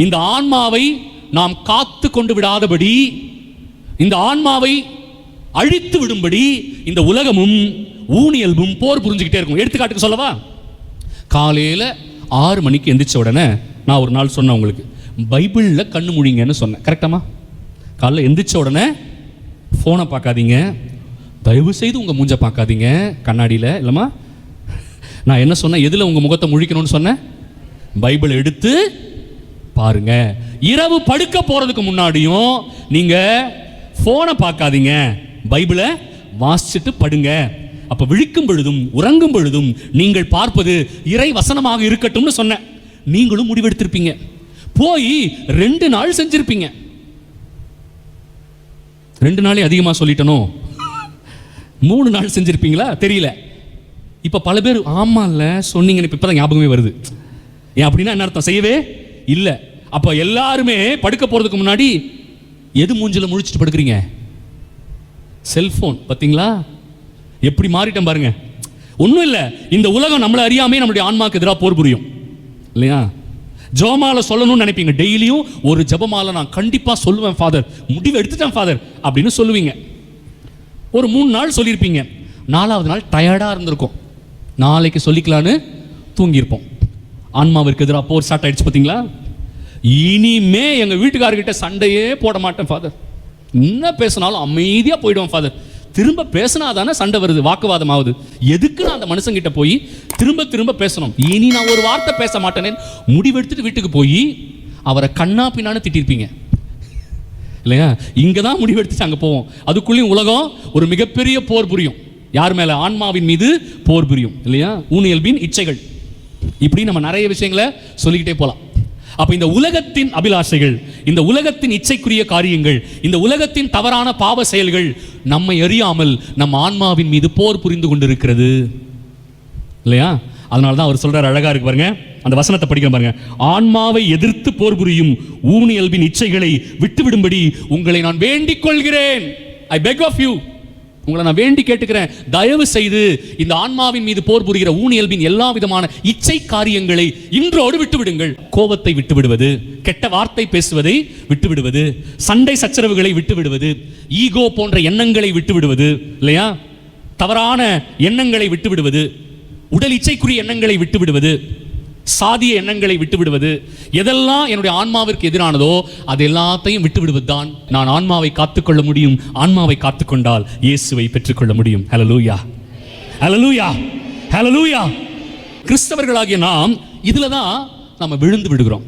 இந்த ஆன்மாவை நாம் காத்து கொண்டு விடாதபடி, இந்த ஆன்மாவை அழித்து விடும்படி இந்த உலகமும் ஊனியல்பும் போர் புரிஞ்சுக்கிட்டே இருக்கும். எடுத்துக்காட்டுக்கு சொல்லவா? காலையில் 6 மணிக்கு எந்திரிச்ச உடனே நான் ஒரு நாள் சொன்னேன் உங்களுக்கு, பைபிளில் கண்ணு முழிங்கன்னு சொன்னேன். கரெக்டாமா? காலையில் எந்திரிச்ச உடனே ஃபோனை பார்க்காதீங்க, தயவு செய்து உங்கள் மூஞ்சை பார்க்காதீங்க கண்ணாடியில். இல்லைம்மா, நான் என்ன சொன்னேன்? எதில் உங்கள் முகத்தை முழிக்கணும்னு சொன்னேன்? பைபிள் எடுத்து பாருங்க. இரவு படுக்க போகிறதுக்கு முன்னாடியும் நீங்கள் ஃபோனை பார்க்காதீங்க, பைபிளை வாசிச்சுட்டு படுங்க. அப்போ விழிக்கும் பொழுதும் உறங்கும் பொழுதும் நீங்கள் பார்ப்பது இறை வசனமாக இருக்கட்டும்னு சொன்னேன். நீங்களும் முடிவெடுத்திருப்பீங்க. போய் 2 நாள் செஞ்சிருப்பீங்க. 2 நாளே அதிகமாக சொல்லிட்டனோ? 3 நாள் செஞ்சிருப்பீங்களா தெரியல. இப்போ பல பேர் ஆமா இல்லை சொன்னீங்கன்னு இப்போ தான் ஞாபகமே வருது. ஏன் அப்படின்னா என்ன அர்த்தம்? செய்யவே இல்லை. அப்போ எல்லாருமே படுக்க போகிறதுக்கு முன்னாடி எது மூஞ்சில் முழிச்சிட்டு படுக்கிறீங்க? செல்ஃபோன். பார்த்தீங்களா எப்படி மாறிட்டேன் பாருங்க. ஒன்றும் இல்லை, இந்த உலகம் நம்மளை அறியாமே நம்மளுடைய ஆன்மாக்கு எதிராக போர் புரியும் இல்லையா? ஜெபமாலை சொல்லணும்னு நினைப்பீங்க. டெய்லியும் ஒரு ஜெபமாலை நான் கண்டிப்பாக சொல்லுவேன் ஃபாதர், முடிவு எடுத்துட்டேன் ஃபாதர் அப்படின்னு சொல்லுவீங்க. ஒரு 3 நாள் சொல்லியிருப்பீங்க. 4வது நாள் டயர்டாக இருந்திருக்கும், நாளைக்கு சொல்லிக்கலான்னு தூங்கியிருப்போம். ஆன்மாவிற்கு எதிராக போர் ஸ்டார்ட் ஆயிடுச்சு. பார்த்தீங்களா? இனிமே எங்கள் வீட்டுக்காரர்கிட்ட சண்டையே போட மாட்டேன் ஃபாதர், என்ன பேசினாலும் அமைதியாக போயிடுவேன் ஃபாதர். திரும்ப பேசினா தானே சண்டை வருது, வாக்குவாதம் ஆகுது. எதுக்கு நான் அந்த மனுஷங்கிட்ட போய் திரும்ப திரும்ப பேசணும்? இனி நான் ஒரு வார்த்தை பேச மாட்டேனே முடிவெடுத்துட்டு வீட்டுக்கு போய் அவரை கண்ணா பின்னான்னு திட்டிருப்பீங்க இல்லையா? இங்கே தான் முடிவெடுத்துட்டு அங்கே போவோம். அதுக்குள்ளேயும் உலகம் ஒரு மிகப்பெரிய போர் புரியும். யார் மேலே? ஆன்மாவின் மீது போர் புரியும் இல்லையா? ஊனியல்பின் இச்சைகள். இப்படி நம்ம நிறைய விஷயங்களை சொல்லிக்கிட்டே போகலாம். அப்போ இந்த உலகத்தின் அபிலாஷைகள், இந்த உலகத்தின் இச்சைக்குரிய காரியங்கள், இந்த உலகத்தின் தவறான பாவ செயல்கள் நம்மை அறியாமல் நம் ஆன்மாவின் மீது போர் புரிந்து கொண்டிருக்கிறது இல்லையா? அதனால தான் அவர் சொல்றார், அழகா இருக்கு பாருங்க, அந்த வசனத்தை படிக்கிற பாருங்க. ஆன்மாவை எதிர்த்து போர் புரியும் ஊனியல்பின் இச்சைகளை விட்டுவிடும்படி உங்களை நான் வேண்டிக் கொள்கிறேன். ஐ பெக் ஆஃப் யூ, உங்களை நான் வேண்டி கேட்டுக்கிறேன், தயவு செய்து இந்த ஆன்மாவின் மீது போர் புரிகிற ஊனியல்பின் எல்லா விதமான இச்சை காரியங்களை இன்றோடு விட்டுவிடுங்கள். கோபத்தை விட்டுவிடுவது, கெட்ட வார்த்தை பேசுவதை விட்டுவிடுவது, சண்டை சச்சரவுகளை விட்டுவிடுவது, ஈகோ போன்ற எண்ணங்களை விட்டுவிடுவது இல்லையா? தவறான எண்ணங்களை விட்டுவிடுவது, உடல் இச்சைக்குரிய எண்ணங்களை விட்டுவிடுவது, சாதிய எண்ணங்களை விட்டுவிடுவது, எதெல்லாம் என்னுடைய ஆன்மாவிற்கு எதிரானதோ அது எல்லாத்தையும் விட்டுவிடுவது தான் நான் ஆன்மாவை காத்துக்கொள்ள முடியும். ஆன்மாவை காத்துக்கொண்டால் இயேசுவை பெற்றுக்கொள்ள முடியும். ஹல்லேலூயா, ஹல்லேலூயா, ஹல்லேலூயா. கிறிஸ்தவர்களாகிய நாம் இதுல தான் நம்ம விழுந்து விடுகிறோம்.